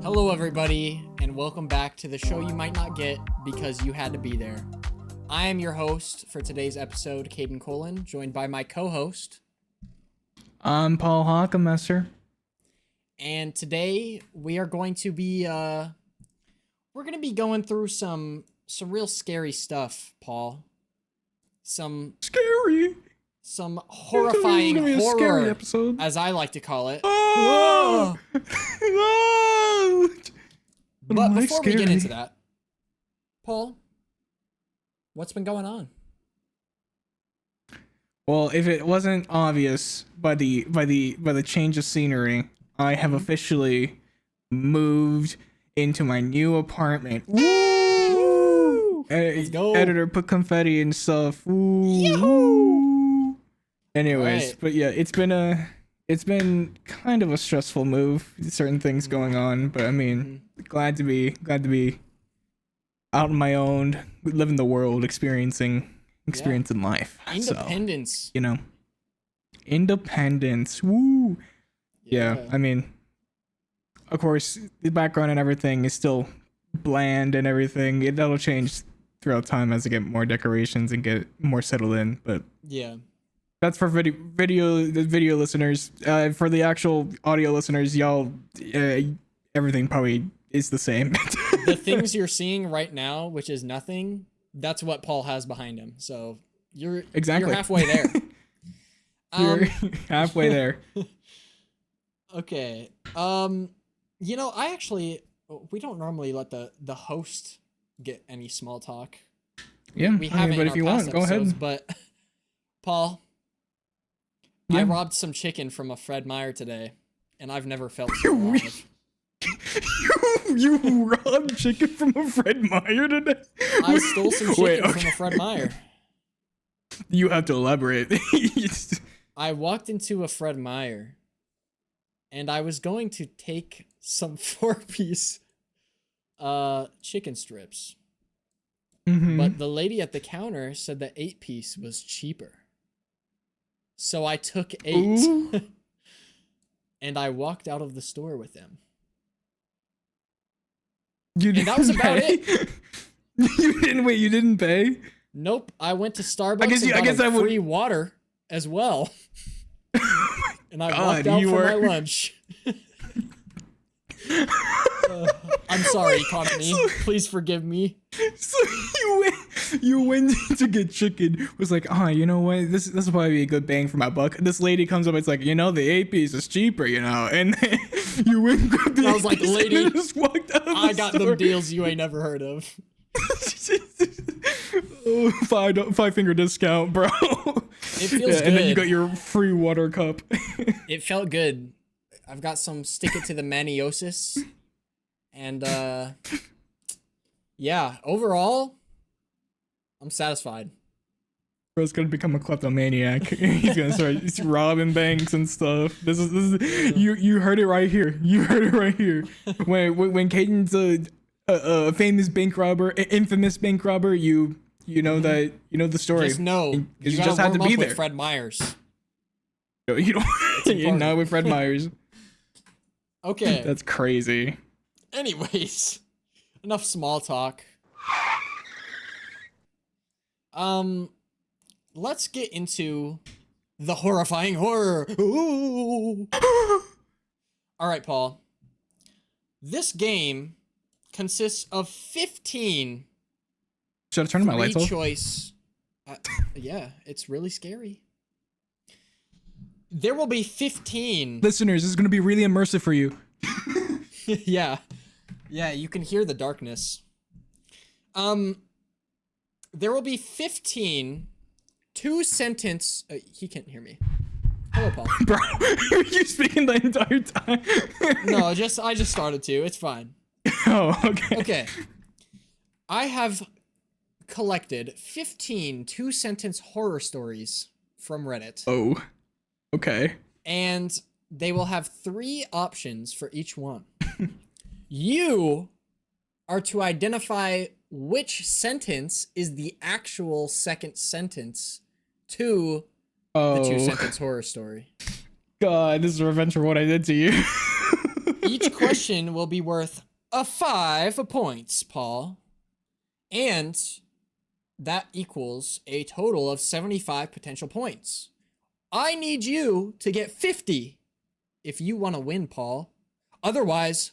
Hello, everybody, and welcome back to the show you might not get because you had to be there. I am your host for today's episode, Kaden Koellen, joined by my co-host. I'm Paul Hackemesser. And today we are going to be going through some real scary stuff, Paul. Some horrifying horror, scary episode, as I like to call it. Oh! But before we get into that, Paul, what's been going on? Well, if it wasn't obvious by the change of scenery, I have officially moved into my new apartment. Woo! Let's go. Editor put confetti and stuff. Yahoo! Anyways, Right. but yeah, it's been kind of a stressful move. Certain things going on, but I mean, glad to be out on my own, living the world, experiencing life. Independence. So, you know, independence. Woo. Yeah, I mean, of course, the background and everything is still bland and everything. That'll change throughout time as I get more decorations and get more settled in. But yeah, that's for video listeners. For the actual audio listeners, y'all, everything probably is the same. the things you're seeing right now, which is nothing, that's what Paul has behind him. So you're halfway there. You're halfway there. Okay. We don't normally let the host get any small talk. Yeah, We haven't, but in if our you past want, go ahead. episodes, But Paul, Yeah. I robbed some chicken from a Fred Meyer today, and I've never felt so alive. you robbed chicken from a Fred Meyer today? I stole some chicken from a Fred Meyer. You have to elaborate. I walked into a Fred Meyer, and I was going to take some 4-piece chicken strips. Mhm. But the lady at the counter said the 8-piece was cheaper. So I took 8 and I walked out of the store with them. And that was about it. You didn't pay? Nope. I went to Starbucks and got free water as well. And I walked out for my lunch. I'm sorry, company. Please forgive me. So you went to get chicken. Was like, you know what? This will probably be a good bang for my buck. This lady comes up. It's like, the 8-piece is cheaper, And then you went and grabbed the I was like, lady, and just walked out of I the got store. them deals you ain't never heard of. Oh, five-finger discount, bro. It feels good. And then you got your free water cup. It felt good. I've got some stick it to the maniosis. And yeah, overall, I'm satisfied. Bro's gonna become a kleptomaniac. He's gonna start robbing banks and stuff. This is you heard it right here. You heard it right here. When Kaden's a famous bank robber, infamous bank robber, you know that the story. Just know you just had to be there. with Fred Myers. You don't. You're not with Fred Myers. Okay. That's crazy. Anyways, enough small talk. Let's get into the horrifying horror. Ooh. All right, Paul. This game consists of 15. Should I turn my lights off? Choice. Yeah, it's really scary. There will be 15. Listeners, this is gonna be really immersive for you. Yeah, you can hear the darkness. There will be 15 2-sentence. He can't hear me. Hello, Paul. Bro, are you speaking the entire time? No, I just started to. It's fine. Oh, okay. Okay. I have collected 15 2-sentence horror stories from Reddit. Oh, okay. And they will have 3 options for each one. You are to identify which sentence is the actual second sentence to the 2-sentence horror story. God, this is revenge for what I did to you. Each question will be worth 5 points, Paul. And that equals a total of 75 potential points. I need you to get 50 if you want to win, Paul. Otherwise,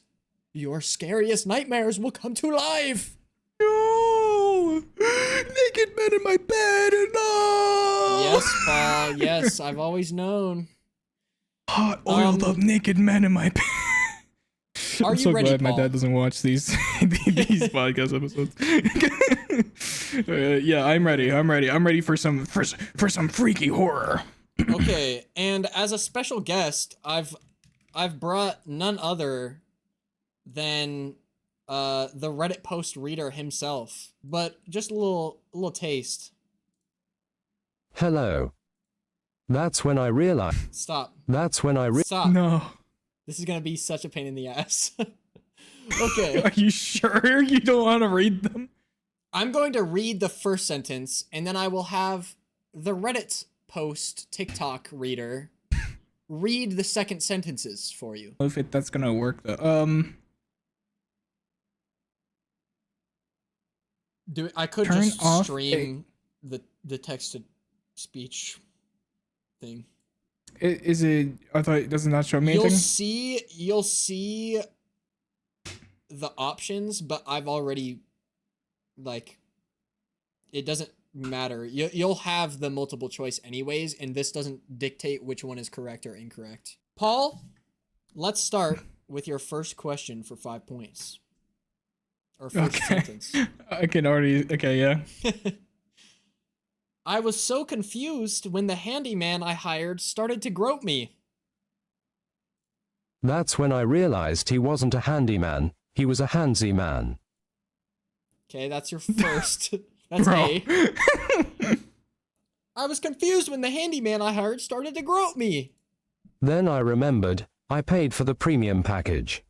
your scariest nightmares will come to life. No! Naked men in my bed, no! Yes, Paul, yes, I've always known. Hot oiled up naked men in my bed. Are I'm you so ready, glad my Paul? dad doesn't watch these podcast episodes. Yeah, I'm ready. I'm ready for some freaky horror. Okay, and as a special guest, I've brought none other than the Reddit post reader himself. But just a little taste. Hello. That's when I realized. Stop. That's when I Stop. No. This is gonna be such a pain in the ass. Okay. Are you sure you don't want to read them? I'm going to read the first sentence, and then I will have the Reddit post TikTok reader read the second sentences for you. If that's gonna work though. I could Turn just off stream the text to speech thing. Is it? I thought it does not show me You'll anything. see the options, but I've already, like, it doesn't matter. You'll have the multiple choice anyways, and this doesn't dictate which one is correct or incorrect. Paul, let's start with your first question for 5 points. Or first sentence. I can already. Okay, yeah. I was so confused when the handyman I hired started to grope me. That's when I realized he wasn't a handyman, he was a handsy man. Okay, that's your first. That's Bro. A. I was confused when the handyman I hired started to grope me. Then I remembered, I paid for the premium package.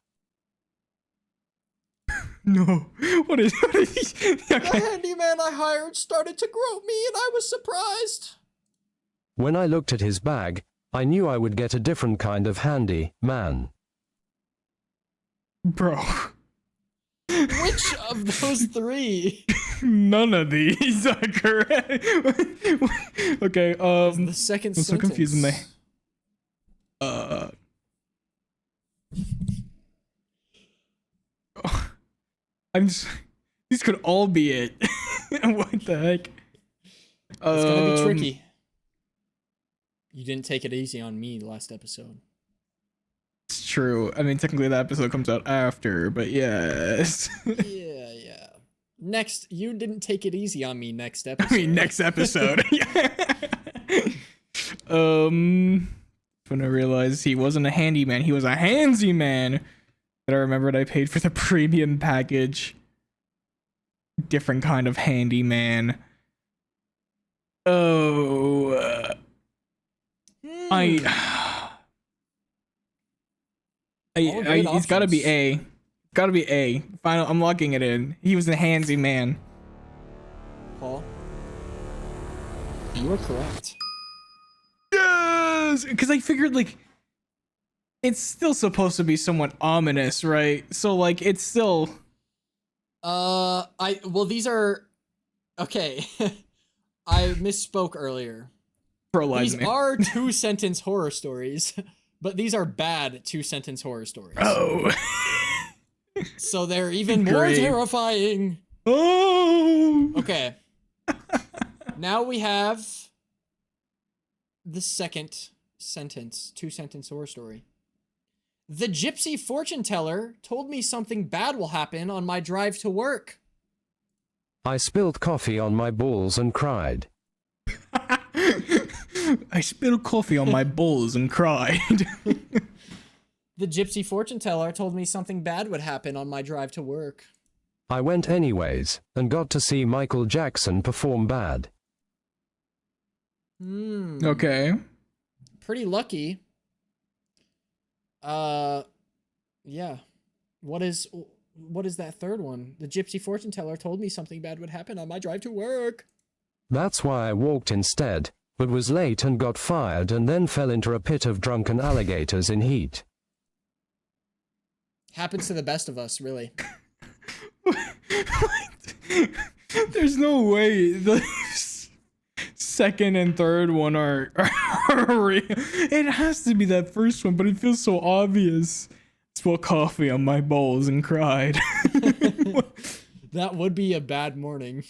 No. What is he? The Okay. handyman I hired started to grope me, and I was surprised. When I looked at his bag, I knew I would get a different kind of handy man. Bro. Which of those three? None of these are correct. Okay, The second I'm so sentence. confused when I'm just, these could all be it. What the heck? It's gonna be tricky. You didn't take it easy on me last episode. It's true. I mean, technically that episode comes out after, but yes. Yeah. Next, you didn't take it easy on me next I episode. mean, next episode. When I realized he wasn't a handyman, he was a handsy man. But I remembered I paid for the premium package. Different kind of handyman. Oh, it's gotta be A. Gotta be A. Final, I'm locking it in. He was a handsy man. Paul, you are correct. Yes! Because I figured, like, it's still supposed to be somewhat ominous, right? So, like, it's still... Well, these are... Okay. I misspoke earlier. These are 2-sentence horror stories, but these are bad 2-sentence horror stories. Oh. So they're even more Great. terrifying. Oh. Okay. Now we have the second sentence, 2-sentence horror story. The gypsy fortune teller told me something bad will happen on my drive to work. I spilled coffee on my balls and cried. I spilled coffee on my balls and cried. The gypsy fortune teller told me something bad would happen on my drive to work. I went anyways, and got to see Michael Jackson perform bad. Okay. Pretty lucky. Yeah. What is that third one? The gypsy fortune teller told me something bad would happen on my drive to work. That's why I walked instead, but was late and got fired and then fell into a pit of drunken alligators in heat. Happens to the best of us, really. There's no way the second and third one are real. It has to be that first one, but it feels so obvious. Spilled coffee on my bowls and cried. That would be a bad morning.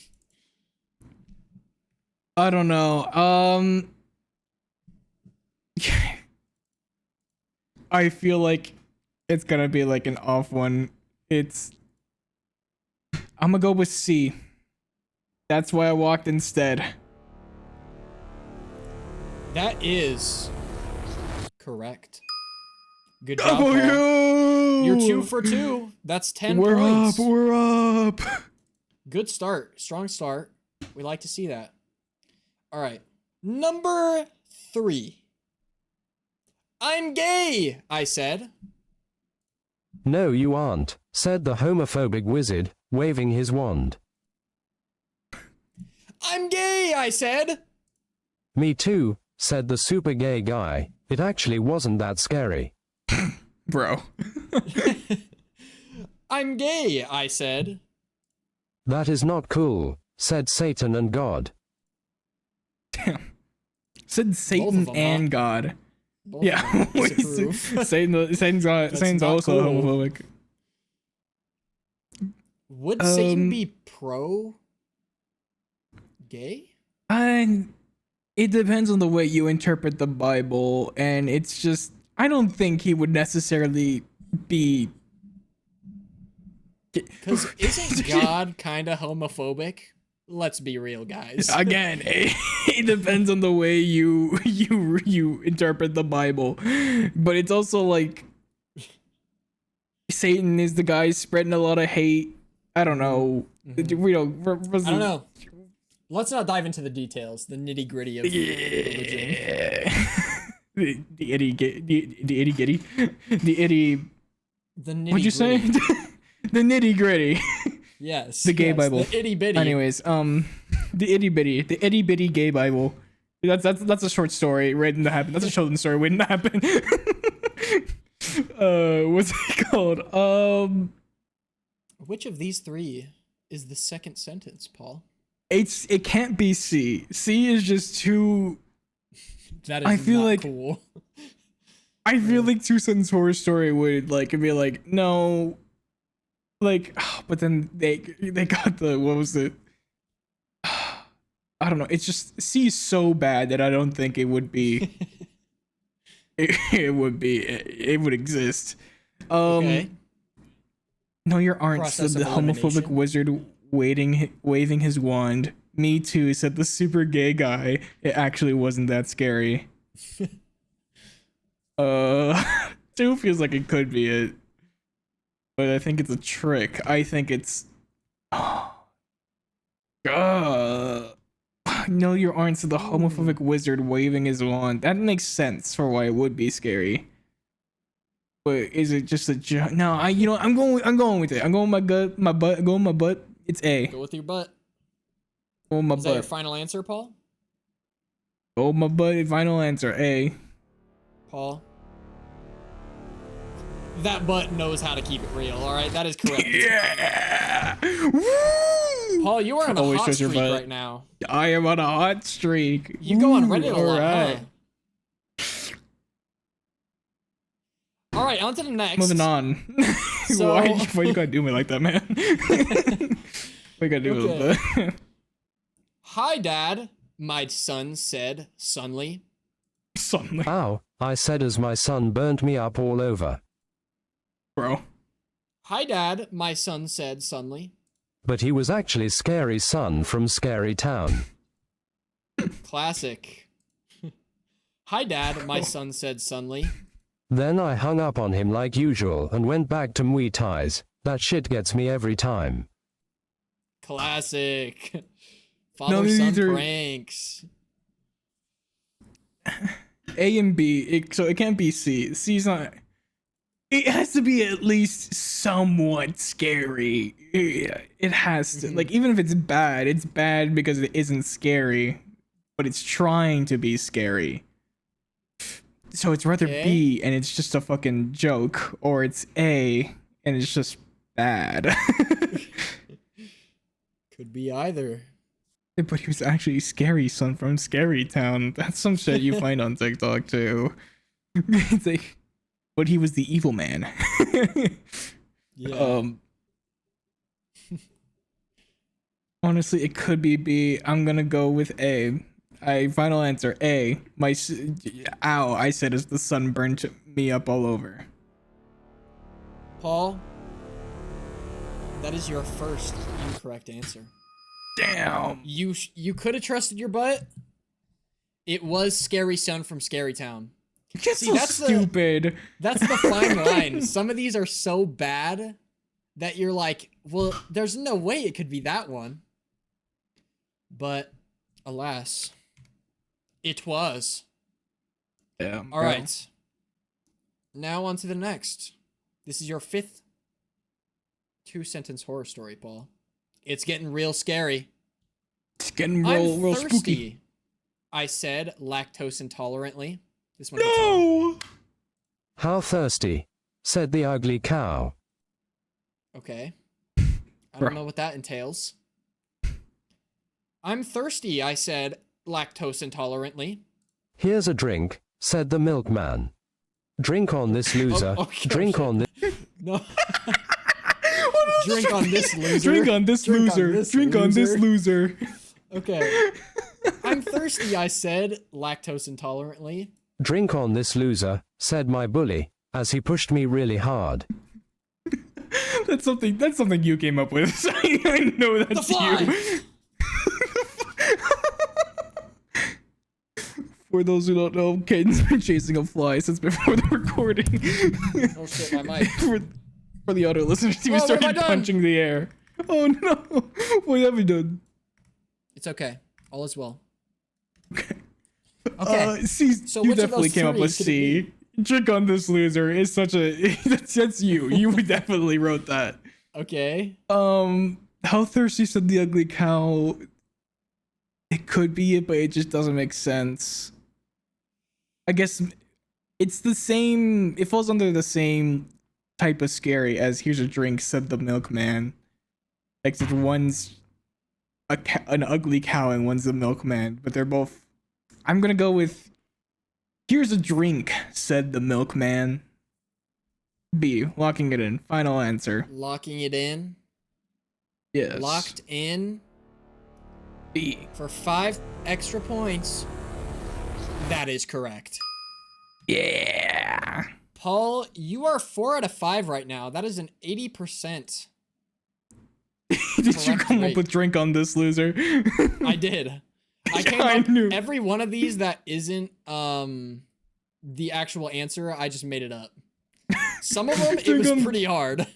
I don't know. I feel like it's gonna be like an off one. I'm gonna go with C. That's why I walked instead. That is correct. Good job, Oh, Paul. yo! You're 2 for 2. That's 10 We're points. up. We're up. Good start. Strong start. We like to see that. All right. Number 3. I'm gay, I said. No, you aren't, said the homophobic wizard, waving his wand. I'm gay, I said. Me too, said the super gay guy. It actually wasn't that scary. Bro. I'm gay, I said. That is not cool, said Satan and God. Damn. Said Satan Both of them, and huh? God. Both Yeah. of them disapprove. Satan's not also cool. homophobic. Would Satan be pro gay? It depends on the way you interpret the Bible, and it's just I don't think he would necessarily be. Because isn't God kind of homophobic? Let's be real, guys. Again, it depends on the way you interpret the Bible, but it's also like Satan is the guy spreading a lot of hate. I don't know. We don't. I don't know. Let's not dive into the details, the nitty gritty of religion. The itty gritty. The nitty What'd you say? The nitty gritty. Yes. The gay yes, Bible. The itty bitty. Anyways, the itty bitty gay Bible. That's a short story waiting to happen. That's a children's story waiting to happen. What's it called? Which of these 3 is the second sentence, Paul? It can't be C. C is just too. That is I feel not like- cool. I feel like Two Sons Horror Story would like be like no, like, but then they got the what was it? I don't know. It's just C is so bad that I don't think it would be. It would exist. Okay. No, your aren't, Process said the of homophobic elimination. wizard waving his wand. Me too, said the super gay guy. It actually wasn't that scary. 2 feels like it could be it. But I think it's a trick. I think it's no, your aren't, said the homophobic wizard waving his wand. That makes sense for why it would be scary. But is it just a joke? No, I'm going with it. I'm going with my gut, my butt. I'm going with my butt. It's A. Go with your butt. Go with my Is that your butt. final answer, Paul? Go with my butt. Final answer A. Paul? That butt knows how to keep it real, alright? That is correct. Yeah. Woo! Paul, you are on a Always hot trust your streak butt. right now. I am on a hot streak. You go on Ooh, Reddit a lot, alright. huh? Alright, on to the next. Moving on. So- Why you gotta do me like that, man? Why you gotta do Okay. it like that? Hi, Dad, my son said, Sunly. Something, Ow, I said as my son burnt me up all over. bro. Hi, Dad, my son said, Sunly. But he was actually Scary Son from Scary Town. Classic. Hi, Dad, my son said, Sunly. Then I hung up on him like usual and went back to Muay Thais. That shit gets me every time. Classic. No, Father-son these are- pranks. A and B, so it can't be C. C's not. It has to be at least somewhat scary. It has to. Like, even if it's bad because it isn't scary, but it's trying to be scary. So it's rather Okay. B and it's just a fucking joke, or it's A and it's just bad. Could be either. But he was actually Scary Son from Scary Town. That's some shit you find on TikTok too. It's like, but he was the evil man. Yeah. Honestly, it could be B. I'm gonna go with A. Final answer A. Ow! I said as the sun burned me up all over. Paul, that is your first incorrect answer. Damn. You could have trusted your butt. It was Scary Son from Scary Town. See, that's stupid. That's the fine line. Some of these are so bad that you're like, well, there's no way it could be that one. But alas, it was. Yeah. All right. Now on to the next. This is your 5th 2-sentence horror story, Paul. It's getting real scary. It's getting real spooky. I said lactose intolerantly. This one. No. How thirsty, said the ugly cow. Okay. I don't know what that entails. I'm thirsty, I said lactose intolerantly. Here's a drink, said the milkman. Drink on this loser. Drink on this. No. Drink on this loser. Drink on this loser. Drink on this loser. Okay. I'm thirsty, I said lactose intolerantly. Drink on this loser, said my bully, as he pushed me really hard. That's something you came up with. I know that's you. For those who don't know, Kaden's been chasing a fly since before the recording. Oh shit, my mic. For the audio listeners, he started punching the air. Oh no! What have you done? It's okay. All is well. Okay. Okay. C, So you definitely came up with C. Drink on this loser is such a that's you. You definitely wrote that. Okay. How thirsty, said the ugly cow. It could be it, but it just doesn't make sense. I guess it's the same. It falls under the same type of scary as here's a drink, said the milkman. Except one's an ugly cow and one's the milkman, but they're both. I'm gonna go with here's a drink, said the milkman. B, locking it in. Final answer. Locking it in. Yes. Locked in. B. For 5 extra points. That is correct. Yeah. Paul, you are 4 out of 5 right now. That is an 80%. Did you come up with drink on this loser? I did. I knew. Every one of these that isn't the actual answer, I just made it up. Some of them, it was pretty hard.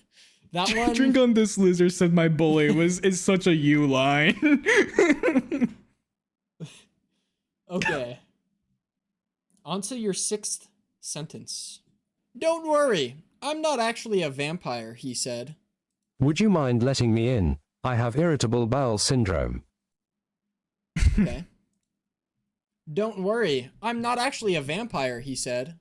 That one. Drink on this loser, said my bully, is such a you line. Okay. On to your 6th sentence. Don't worry, I'm not actually a vampire, he said. Would you mind letting me in? I have irritable bowel syndrome. Okay. Don't worry, I'm not actually a vampire, he said.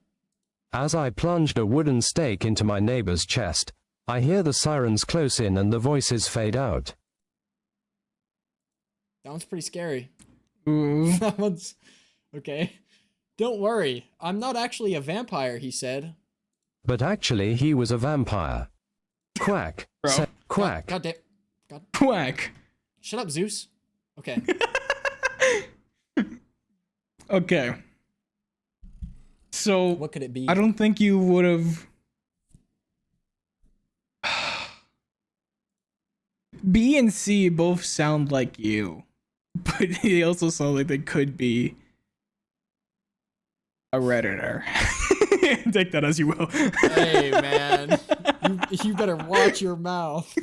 As I plunged a wooden stake into my neighbor's chest, I hear the sirens close in and the voices fade out. That one's pretty scary. Ooh. That one's... Okay. Don't worry, I'm not actually a vampire, he said. But actually he was a vampire. Quack. Bro. Quack. God damn. God. Quack. Shut up, Zeus. Okay. Okay. So What could it be? I don't think you would have. B and C both sound like you, but they also sound like they could be a redditor. Take that as you will. Hey, man. You better watch your mouth.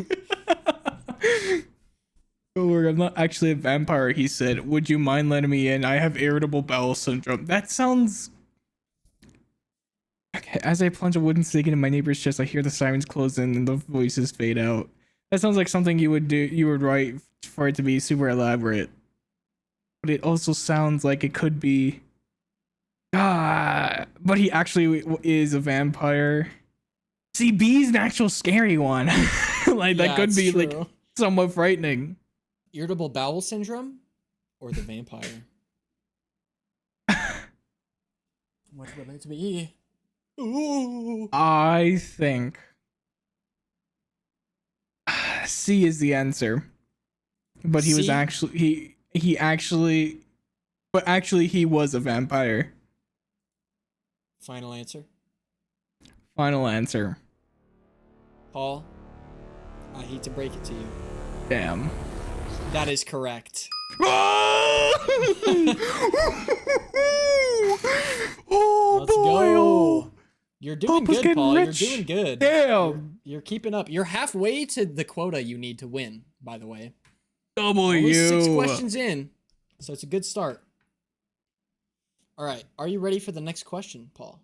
Don't worry, I'm not actually a vampire, he said. Would you mind letting me in? I have irritable bowel syndrome. That sounds... Okay, as I plunge a wooden stake into my neighbor's chest, I hear the sirens close in and the voices fade out. That sounds like something you would write for it to be super elaborate. But it also sounds like it could be... but he actually is a vampire. See, B's an actual scary one. Like that Yeah, could it's be like true. somewhat frightening. Irritable bowel syndrome or the vampire? Which would it be? Ooh. I think C is the answer. But he was C? actually he actually but actually he was a vampire. Final answer. Final answer. Paul, I hate to break it to you. Damn. That is correct. Oh Let's boy. go. You're doing Papa's good, getting Paul. rich. You're doing good. Damn. You're keeping up. You're halfway to the quota you need to win, by the way. W. Only 6 questions in, so it's a good start. All right. Are you ready for the next question, Paul?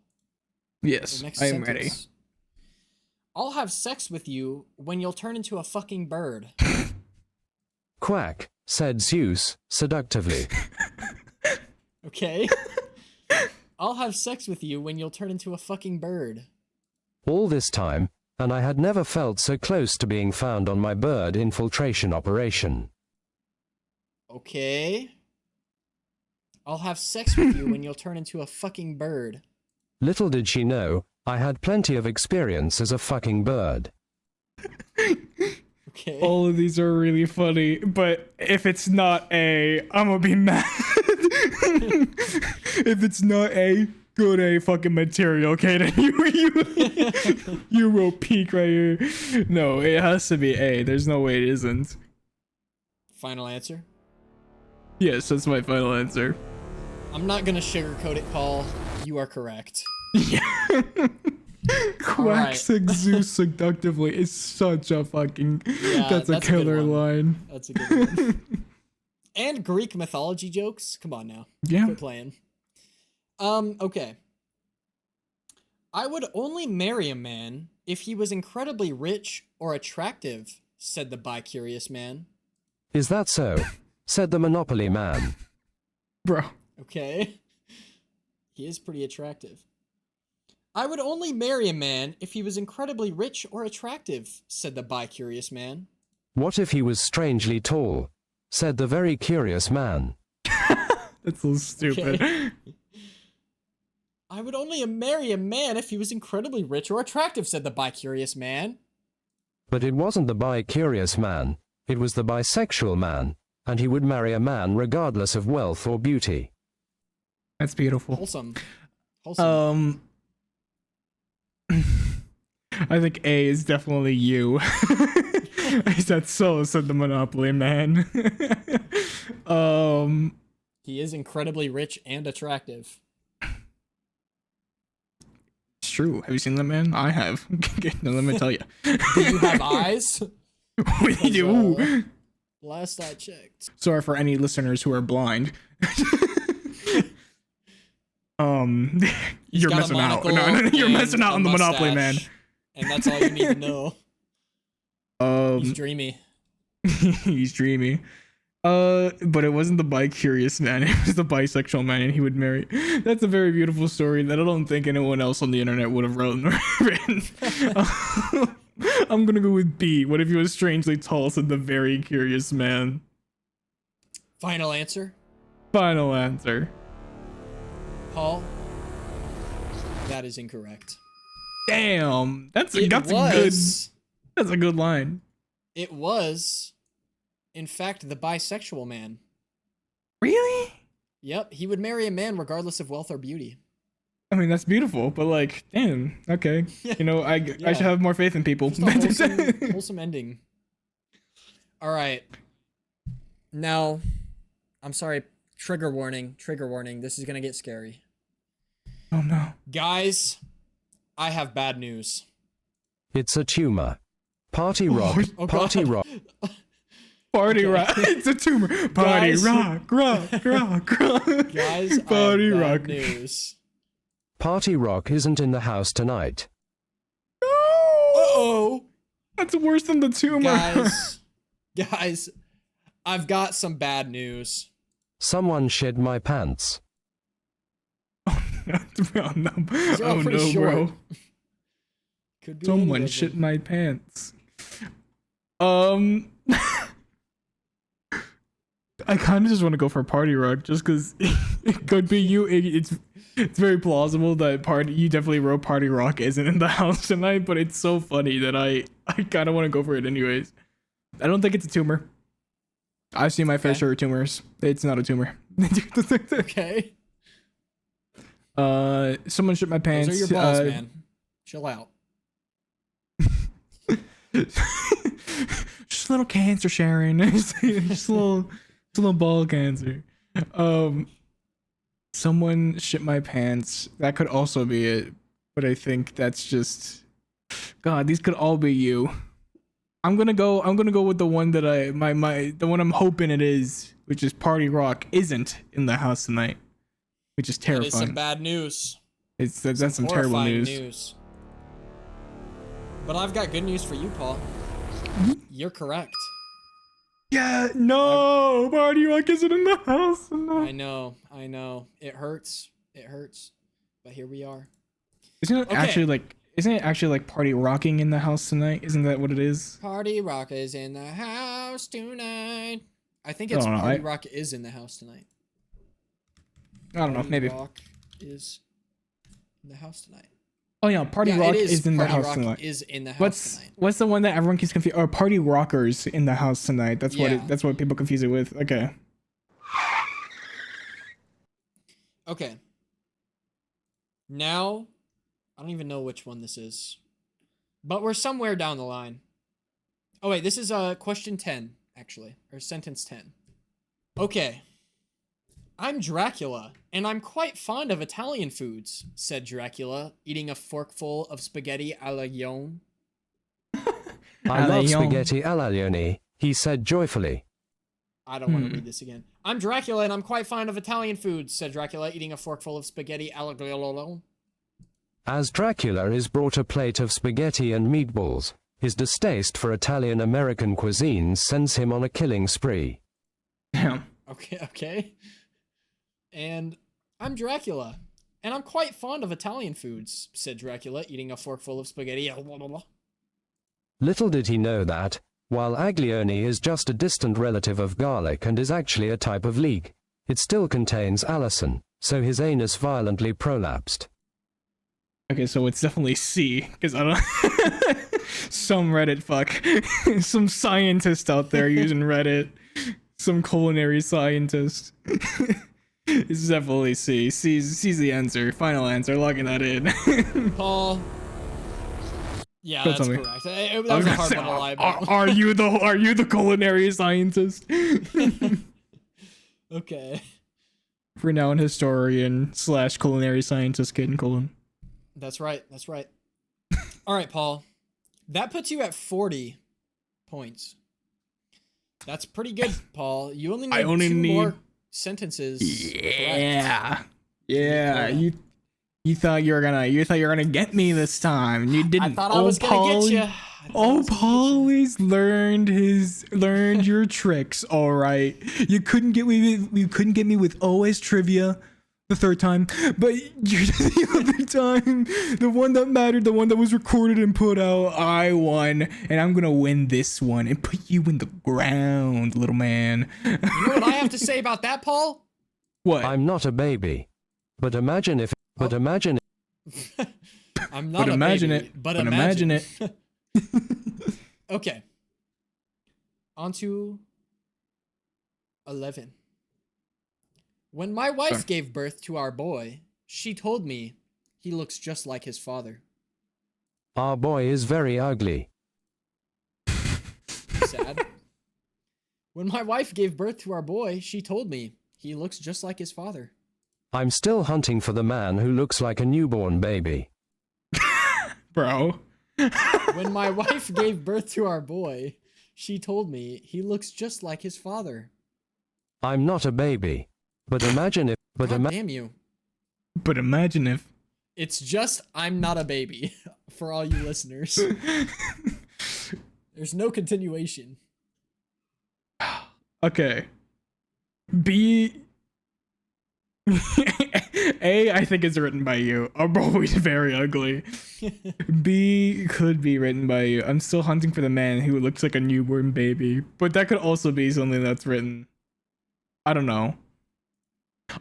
Yes, The next I am ready. sentence. I'll have sex with you when you'll turn into a fucking bird. Quack, said Zeus, seductively. Okay? I'll have sex with you when you'll turn into a fucking bird. All this time, and I had never felt so close to being found on my bird infiltration operation. Okay. I'll have sex with you when you'll turn into a fucking bird. Little did she know, I had plenty of experience as a fucking bird. Okay. All of these are really funny, but if it's not A, I'm gonna be mad. If it's not A, good A fucking material, Kaden. You will peak right here. No, it has to be A. There's no way it isn't. Final answer. Yes, that's my final answer. I'm not gonna sugarcoat it, Paul. You are correct. Quack Zeus seductively is such a fucking. Yeah, that's a that's a good killer one. line. That's a good one. And Greek mythology jokes. Come on now. Yeah. Quit playing. Okay. I would only marry a man if he was incredibly rich or attractive, said the bi-curious man. Is that so? Said the Monopoly man. Bro. Okay. He is pretty attractive. I would only marry a man if he was incredibly rich or attractive, said the bi-curious man. What if he was strangely tall? Said the very curious man. That's so stupid. Okay. I would only marry a man if he was incredibly rich or attractive, said the bi-curious man. But it wasn't the bi-curious man, it was the bisexual man, and he would marry a man regardless of wealth or beauty. That's beautiful. Wholesome. Wholesome. I think A is definitely you. That's so, said the Monopoly man. He is incredibly rich and attractive. It's true. Have you seen that man? I have. Now let me tell you. Do you have eyes? We do. Last I checked. Sorry for any listeners who are blind. You're got a missing out. monocle No, you're and missing out a on the Monopoly man. mustache. And that's all you need to know. He's dreamy. He's dreamy. But it wasn't the bi-curious man, it was the bisexual man, and he would marry. That's a very beautiful story that I don't think anyone else on the internet would have written. I'm gonna go with B. What if he was strangely tall, said the very curious man. Final answer? Final answer. Paul? That is incorrect. Damn, that's a It good. was, That's a good line. It was, in fact, the bisexual man. Really? Yep, he would marry a man regardless of wealth or beauty. I mean, that's beautiful, but like, damn. Okay, you know, I should have more faith in people. Just a wholesome ending. All right. Now, I'm sorry. Trigger warning. Trigger warning. This is gonna get scary. Oh no. Guys, I have bad news. It's a tumor. Party rock, Oh, party God. rock. Party rock. It's a tumor. Party Guys. rock. Guys, Party I have rock. bad news. Party rock isn't in the house tonight. Uh-oh. That's worse than the tumor. Guys, I've got some bad news. Someone shed my pants. Oh no. These are all Oh pretty no, short. bro. Could be Someone any of shit them. my pants. I kind of just want to go for Party Rock just because it could be you. It's very plausible that you definitely wrote Party Rock isn't in the house tonight, but it's so funny that I kind of want to go for it anyways. I don't think it's a tumor. I've seen my fair share of tumors. It's not a tumor. Okay. Someone shit my pants. Those are your balls, man. Chill out. Just a little cancer, Sharon. just a little ball cancer. Someone shit my pants. That could also be it, but I think that's just. God, these could all be you. I'm gonna go with the one that the one I'm hoping it is, which is Party Rock isn't in the house tonight, which is terrifying. That is some bad news. That's some terrible horrifying news. But I've got good news for you, Paul. You're correct. Yeah, no, Party Rock isn't in the house tonight. I know. It hurts. But here we are. Isn't it actually like Party Rocking in the house tonight? Isn't that what it is? Party Rock is in the house tonight. I think it's Party Rock is in the house tonight. I don't know, maybe. Rock is in the house tonight. Oh yeah, Party Rock is in the house Party Rock tonight. is in the house tonight. What's the one that everyone keeps confused? Or Party Rockers in the house tonight. That's what people confuse it with. Okay. Okay. Now, I don't even know which one this is. But we're somewhere down the line. Oh wait, this is question 10, actually. Or sentence 10. Okay. I'm Dracula, and I'm quite fond of Italian foods, said Dracula, eating a forkful of spaghetti alla Lione. I love spaghetti alla Lione, he said joyfully. I don't want to read this again. I'm Dracula, and I'm quite fond of Italian foods, said Dracula, eating a forkful of spaghetti alla Lione. As Dracula is brought a plate of spaghetti and meatballs, his distaste for Italian-American cuisine sends him on a killing spree. Yeah. Okay. And I'm Dracula, and I'm quite fond of Italian foods, said Dracula, eating a forkful of spaghetti. Little did he know that, while aglione is just a distant relative of garlic and is actually a type of leek, it still contains allicin, so his anus violently prolapsed. Okay, so it's definitely C, because I don't... Some Reddit fuck. Some scientist out there using Reddit. Some culinary scientist. It's definitely C. C's the answer. Final answer. Locking that in. Paul. Yeah, Don't that's tell me. correct. That was a hard one to lie about. Are you the culinary scientist? Okay. Renowned historian / culinary scientist Kaden Koellen. That's right. All right, Paul. That puts you at 40 points. That's pretty good, Paul. You only need two more sentences. Yeah. Yeah. You thought you were gonna get me this time. You didn't. I thought I was gonna get you. Paul always learned your tricks. All right. You couldn't get me with OS trivia the third time, but the other time, the one that mattered, the one that was recorded and put out, I won, and I'm gonna win this one and put you in the ground, little man. You know what I have to say about that, Paul? What? I'm not a baby. But imagine if... I'm not a baby, but imagine it. Okay. On to 11. When my wife gave birth to our boy, she told me he looks just like his father. Our boy is very ugly. Sad. When my wife gave birth to our boy, she told me he looks just like his father. I'm still hunting for the man who looks like a newborn baby. Bro. When my wife gave birth to our boy, she told me he looks just like his father. I'm not a baby. But imagine if... Damn you. But imagine if... It's just, I'm not a baby, for all you listeners. There's no continuation. Okay. B... A, I think it's written by you. Are both very ugly. B could be written by you. I'm still hunting for the man who looks like a newborn baby, but that could also be something that's written. I don't know.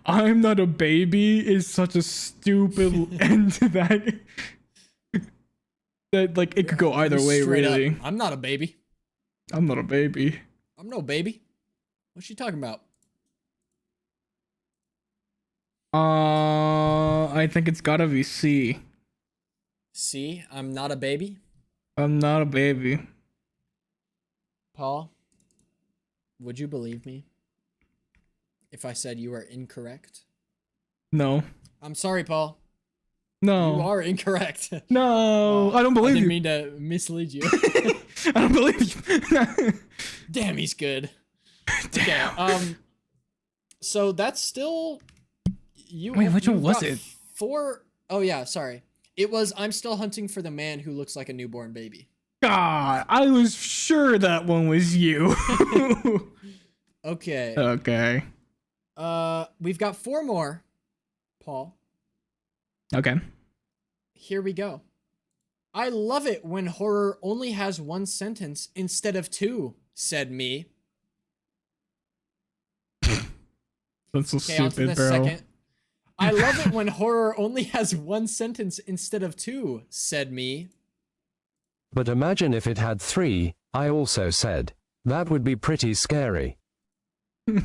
I'm not a baby is such a stupid end to that. That like it could go either way, Straight up, really. I'm not a baby. I'm not a baby. I'm no baby. What's she talking about? I think it's gotta be C. See, I'm not a baby. I'm not a baby. Paul, would you believe me if I said you are incorrect? No. I'm sorry, Paul. No. You are incorrect. No. I don't believe I didn't you. mean to mislead you. I don't believe you. Damn, he's good. Damn. Okay, so that's still you. Wait, which one you've was got it? 4. Oh yeah, sorry. It was I'm still hunting for the man who looks like a newborn baby. God, I was sure that one was you. Okay. Okay. We've got 4 more, Paul. Okay. Here we go. I love it when horror only has 1 sentence instead of 2, said me. That's so Okay, on to stupid, the bro. second. I love it when horror only has 1 sentence instead of 2, said me. But imagine if it had 3, I also said. That would be pretty scary. A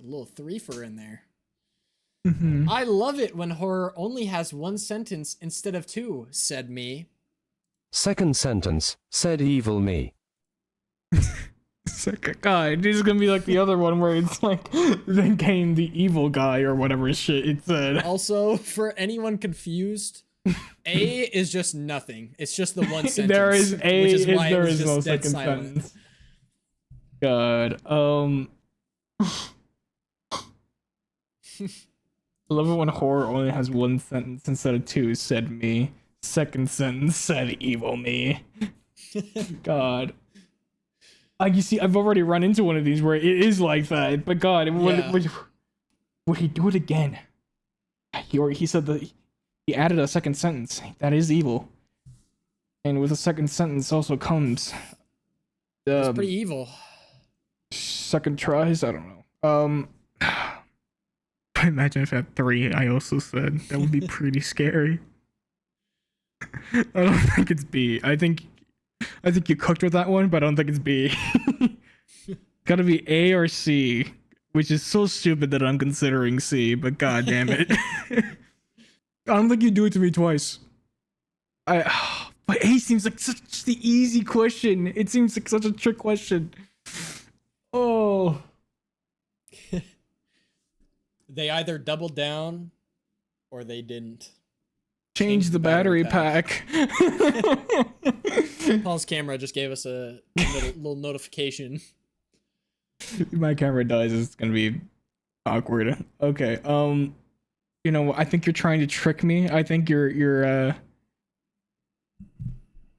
little threefer in there. Mhm. I love it when horror only has 1 sentence instead of 2, said me. Second sentence, said evil me. Second guy. This is gonna be like the other one where it's like then came the evil guy or whatever shit it said. Also, for anyone confused, A is just nothing. It's just the 1 sentence. There is A which is if why it there was is no just dead second silent. sentence. God. I love it when horror only has 1 sentence instead of 2, said me. Second sentence, said evil me. God. You see, I've already run into one of these where it is like that, but God, Yeah. would he do it again? He said that he added a second sentence. That is evil. And with a second sentence also comes It's pretty evil. second tries. I don't know. Imagine if I had 3. I also said that would be pretty scary. I don't think it's B. I think you cooked with that one, but I don't think it's B. Gotta be A or C, which is so stupid that I'm considering C. But god damn it, I don't think you do it to me twice. But A seems like such the easy question. It seems like such a trick question. Oh. They either doubled down or they didn't. Change the battery pack. Paul's camera just gave us a little notification. My camera dies. It's gonna be awkward. Okay. You know, I think you're trying to trick me. I think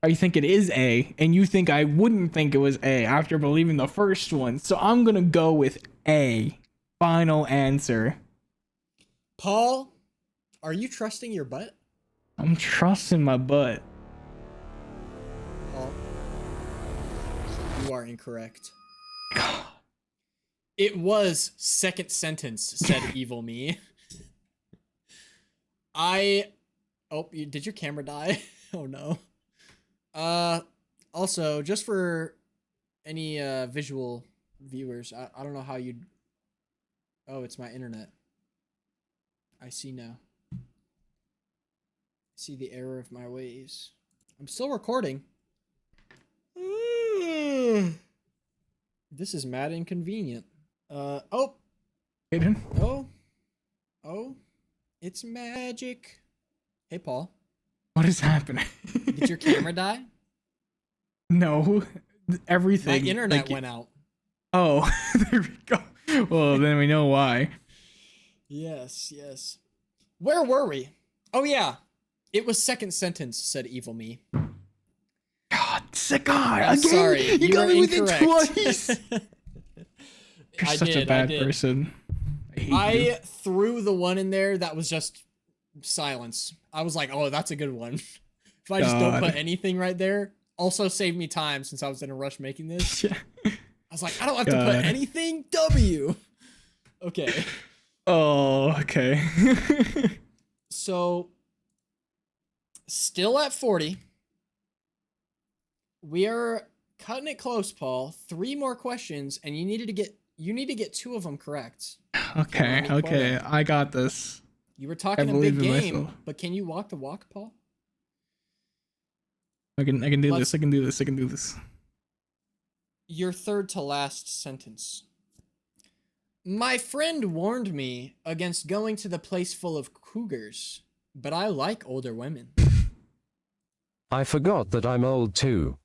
I think it is A, and you think I wouldn't think it was A after believing the first one. So I'm gonna go with A. Final answer. Paul, are you trusting your butt? I'm trusting my butt. Paul, you are incorrect. It was second sentence, said evil me. Did your camera die? Oh no. Also, just for any visual viewers, I don't know how you'd... Oh, it's my internet. I see now. See the error of my ways. I'm still recording. This is mad inconvenient. Oh, Kaden? oh, it's magic. Hey, Paul. What is happening? Did your camera die? No, everything. My internet like, went out. Oh, there we go. Well, then we know why. Yes. Where were we? Oh yeah, it was second sentence, said evil me. God, God, I'm again, sorry, you got were me with it incorrect. twice. You're such a bad person. I hate you. I threw the one in there that was just silence. I was like, oh, that's a good one. If I just don't God. put anything right there, also saved me time since I was in a rush making this. Yeah. I was like, I don't have to God. put anything. W. Okay. Oh, okay. So, still at 40. We are cutting it close, Paul. 3 more questions, and you need to get 2 of them correct. Okay, okay. I got this. You were talking I a big believe in game, myself. but can you walk the walk, Paul? I can do Let's- this. I can do this. I can do this. Your third to last sentence. My friend warned me against going to the place full of cougars, but I like older women. I forgot that I'm old too.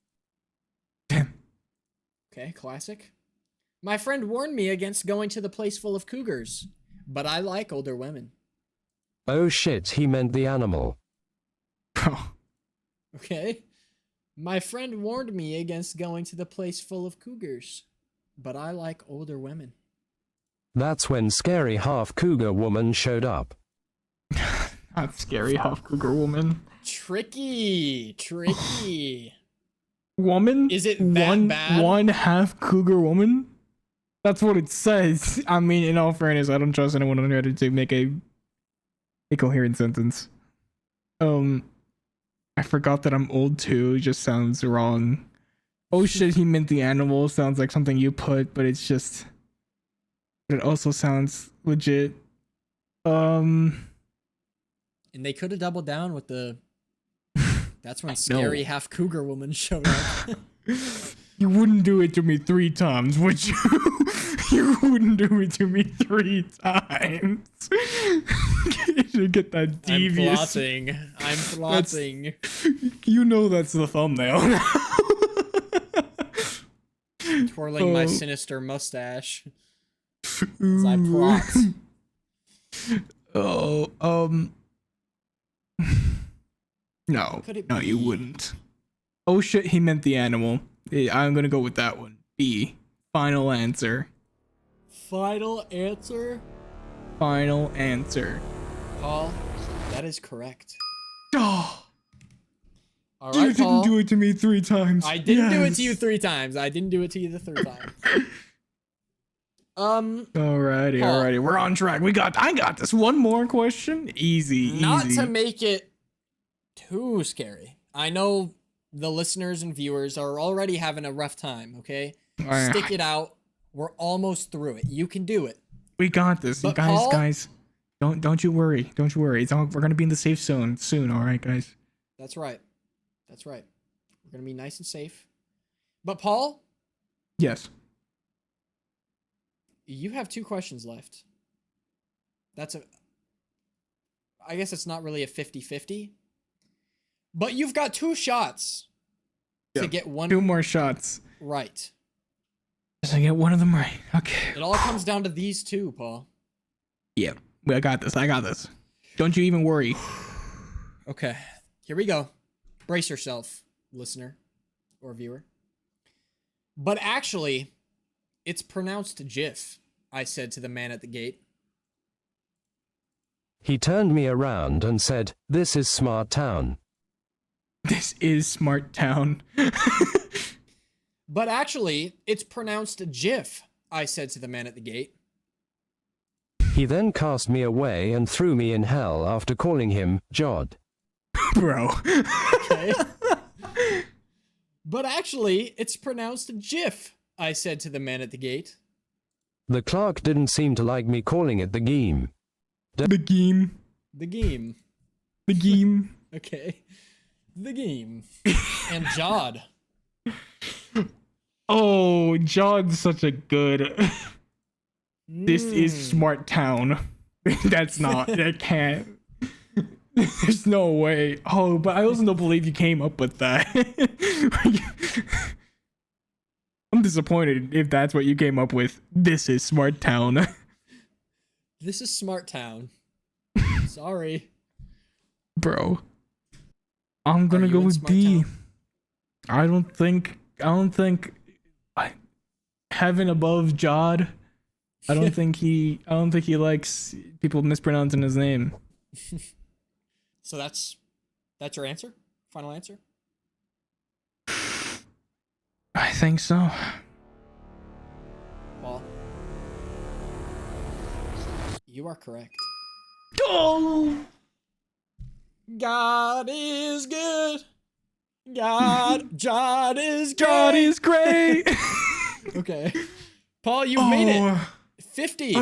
Okay, classic. My friend warned me against going to the place full of cougars, but I like older women. Oh shit, he meant the animal. Bro. Okay. My friend warned me against going to the place full of cougars, but I like older women. That's when scary half cougar woman showed up. That's scary, half cougar woman. Tricky. Woman? Is it that bad? One half cougar woman? That's what it says. I mean, in all fairness, I don't trust anyone on Reddit to make a coherent sentence. I forgot that I'm old too. It just sounds wrong. Oh shit, he meant the animal. Sounds like something you put, but it's just. But it also sounds legit. And they could have doubled down with the. That's when scary half cougar woman showed up. You wouldn't do it to me 3 times, would you? You wouldn't do it to me 3 times. You should get that devious. I'm plotting. You know that's the thumbnail. Twirling my sinister mustache as I plot. No, Could it no, you be? wouldn't. Oh shit, he meant the animal. I'm gonna go with that one. B. Final answer. Final answer? Final answer. Paul, that is correct. Oh, All you right, didn't Paul. do it to me 3 times. I didn't do it Yes. to you 3 times. I didn't do it to you the 3rd time. Alrighty, Paul. alrighty. We're on track. I got this. One more question. Easy, Not easy. to make it too scary. I know the listeners and viewers are already having a rough time, okay? Alright. Stick it out. We're almost through it. You can do it. We got this. But guys, Paul- guys. Don't you worry. Don't you worry. We're gonna be in the safe zone soon, alright, guys? That's right. That's right. We're going to be nice and safe. But Paul, Yes. you have 2 questions left. I guess it's not really a 50-50. But you've got 2 shots to Yeah. get 1 2 more shots. right. Just I get one of them right. Okay. It all comes down to these 2, Paul. Yeah. I got this. I got this. Don't you even worry. Okay. Here we go. Brace yourself, listener or viewer. But actually, it's pronounced GIF, I said to the man at the gate. He turned me around and said, "This is Smart Town." This is Smart Town. But actually, it's pronounced GIF, I said to the man at the gate. He then cast me away and threw me in hell after calling him Jod. Bro. Okay. But actually, it's pronounced GIF, I said to the man at the gate. The clerk didn't seem to like me calling it the game. The game. The game. The game. Okay. The game. And Jod. Oh, John's such a good. This is Smart Town. That's not. That can't. There's no way. Oh, but I also don't believe you came up with that. I'm disappointed if that's what you came up with. This is Smart Town. This is Smart Town. Sorry. Bro. I'm gonna you go in with Smart B. Town? I don't think heaven above Jod I don't think he likes people mispronouncing his name. So that's your answer? Final answer? I think so. Paul, you are correct. Oh, God is good. God is God great. is great. Okay. Paul, you've made it. 50.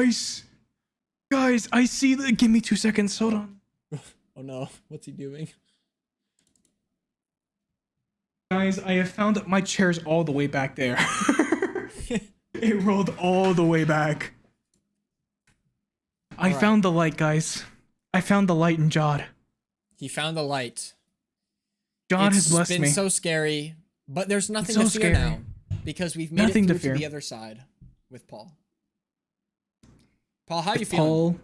Guys, I see the. Give me 2 seconds. Hold on. Oh no, what's he doing? Guys, I have found that my chair's all the way back there. It rolled all the way back. I Alright. found the light, guys. I found the light in Jod. He found the light. Jod has blessed been me. so scary, but there's nothing so to fear scary. now because we've made Nothing it to through to fear. the other side with Paul. Paul, how you feeling? Paul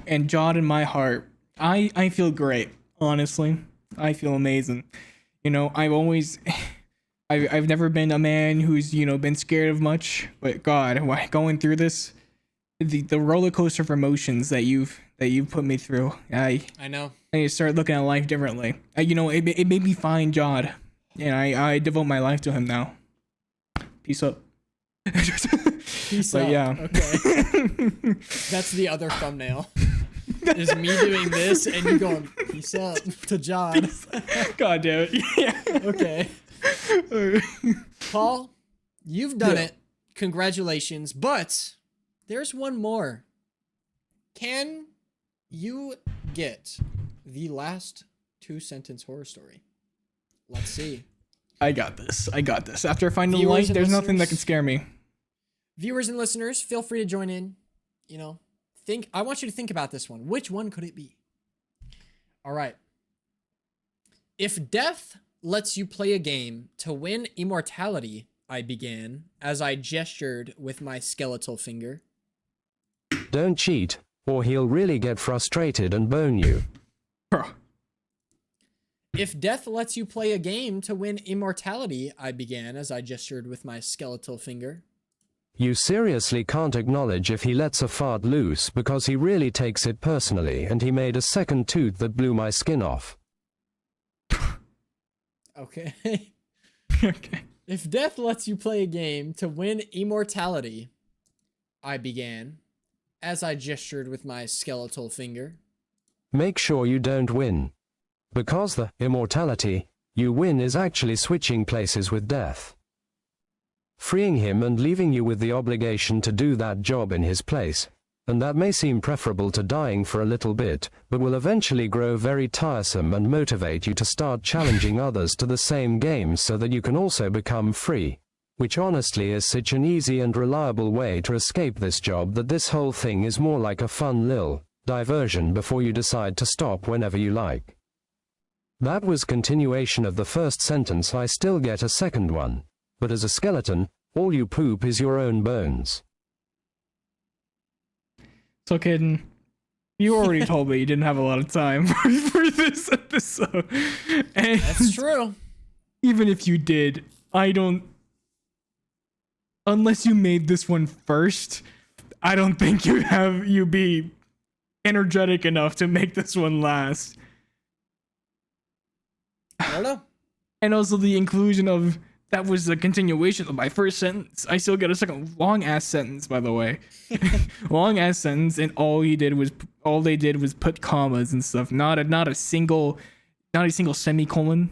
and Jod in my heart. I feel great, honestly. I feel amazing. You know, I've never been a man who's, you know, been scared of much, but God, going through this, the roller coaster of emotions that you've put me through, I know. I need to start looking at life differently. You know, it made me find Jod, and I devote my life to him now. Peace up. Peace But out. yeah. Okay. That's the other thumbnail. Is me doing this and you going, peace out to John. God damn it. Yeah. Okay. Paul, you've done it. Congratulations. But there's one more. Can you get the last 2-sentence horror story? Let's see. I got this. After I find the Viewers light, and there's nothing that listeners. can scare me. Viewers and listeners, feel free to join in. You know, I want you to think about this one. Which one could it be? All right. If death lets you play a game to win immortality, I began as I gestured with my skeletal finger. Don't cheat, or he'll really get frustrated and bone you. Bro. If death lets you play a game to win immortality, I began as I gestured with my skeletal finger. You seriously can't acknowledge if he lets a fart loose because he really takes it personally and he made a second tooth that blew my skin off. Okay. Okay. If death lets you play a game to win immortality, I began as I gestured with my skeletal finger. Make sure you don't win. Because the immortality you win is actually switching places with death. Freeing him and leaving you with the obligation to do that job in his place. And that may seem preferable to dying for a little bit, but will eventually grow very tiresome and motivate you to start challenging others to the same game so that you can also become free. Which honestly is such an easy and reliable way to escape this job that this whole thing is more like a fun little diversion before you decide to stop whenever you like. That was continuation of the first sentence. I still get a second one. But as a skeleton, all you poop is your own bones. So, Kaden, you already told me you didn't have a lot of time for this episode. And That's true. even if you did, I don't... Unless you made this one first, I don't think you'd be energetic enough to make this one last. I don't know. And also the inclusion of... That was the continuation of my first sentence. I still get a second long ass sentence, by the way. Long ass sentence, and all they did was put commas and stuff. Not a single semicolon.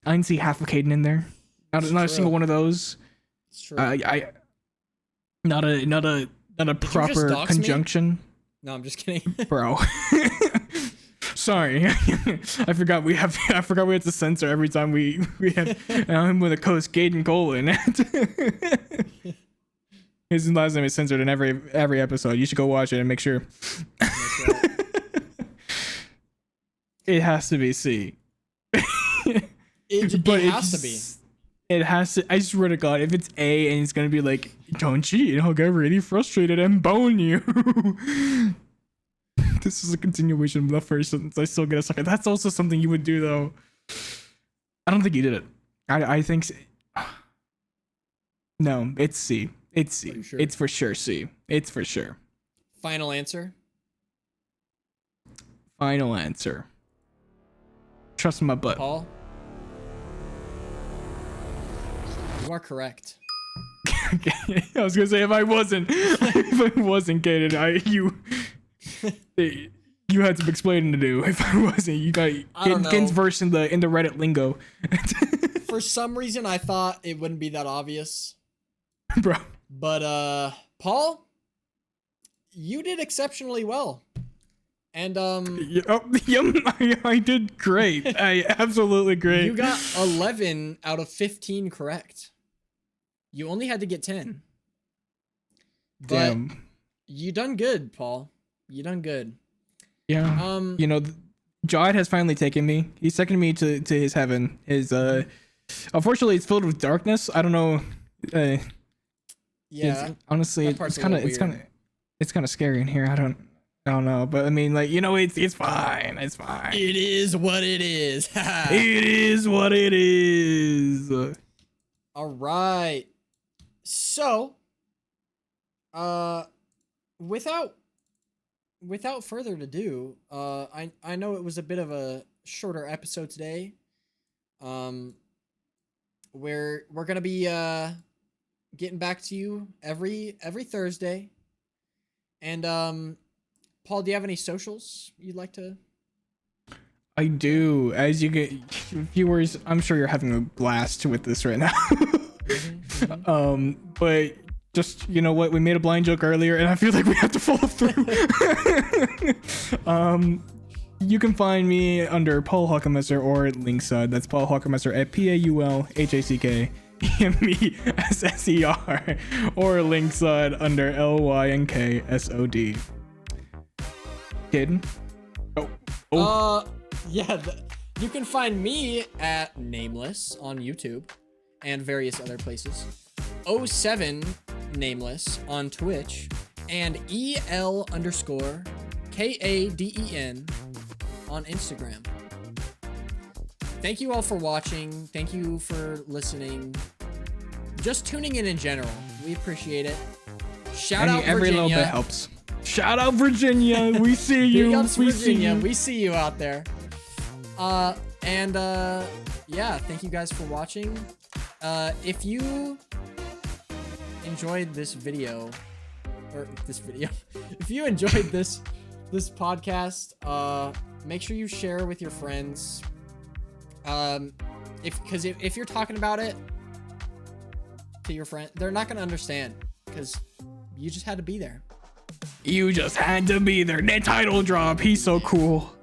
I didn't see half of Kaden in there. Not a single one of those. It's true. Not a proper dox me? conjunction, No, I'm just kidding. bro. Sorry, I forgot we have to censor every time we have him with a host Kaden Koellen. His last name is censored in every episode. You should go watch it and make sure. It has to be C. It has to be. It has to. I swear to God, if it's A and it's gonna be like, don't cheat, I'll get really frustrated and bone you. This is a continuation of the first sentence. I still get a second. That's also something you would do, though. I don't think you did it. I think... No, it's C. It's C. Are you sure? It's for sure C. It's for sure. Final answer. Final answer. Trust my butt. Paul. You are correct. I was gonna say if I wasn't, Kaden, you had some explaining to do. If I wasn't, you got Kaden's verse in the Reddit lingo. For some reason, I thought it wouldn't be that obvious, bro. But Paul, you did exceptionally well, and I did great. I absolutely great. You got 11 out of 15 correct. You only had to get 10. But Damn. You done good, Paul. You done good. Yeah. You know, Jod has finally taken me. He's taken me to his heaven. Unfortunately, it's filled with darkness. I don't know. Yeah. Honestly, it's kind of scary in here. I don't know, but I mean, like, you know, it's fine. It's fine. It is what it is. It is what it is. All right. So, without further ado, I know it was a bit of a shorter episode today. We're gonna be getting back to you every Thursday. And Paul, do you have any socials you'd like to? I do. As you get viewers, I'm sure you're having a blast with this right now. But just, you know what, we made a blind joke earlier and I feel like we have to follow through. You can find me under Paul Hackemesser or Linksud. That's Paul Hackemesser at PaulHackemesser or Linksud under LYNKSOD. Kaden? Yeah, you can find me at Nameless on YouTube and various other places. 07 Nameless on Twitch and EL_KADEN on Instagram. Thank you all for watching. Thank you for listening. Just tuning in general. We appreciate it. Shout out every Virginia. little bit helps. Shout out Virginia. We see you. Big ups, Virginia. We see you out there. Yeah, thank you guys for watching. If you enjoyed this video, if you enjoyed this podcast, make sure you share with your friends. If you're talking about it to your friend, they're not gonna understand because you just had to be there. You just had to be there. That title drop. He's so cool.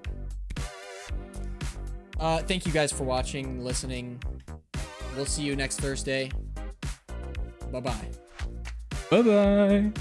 Thank you guys for watching, listening. We'll see you next Thursday. Bye-bye. Bye-bye.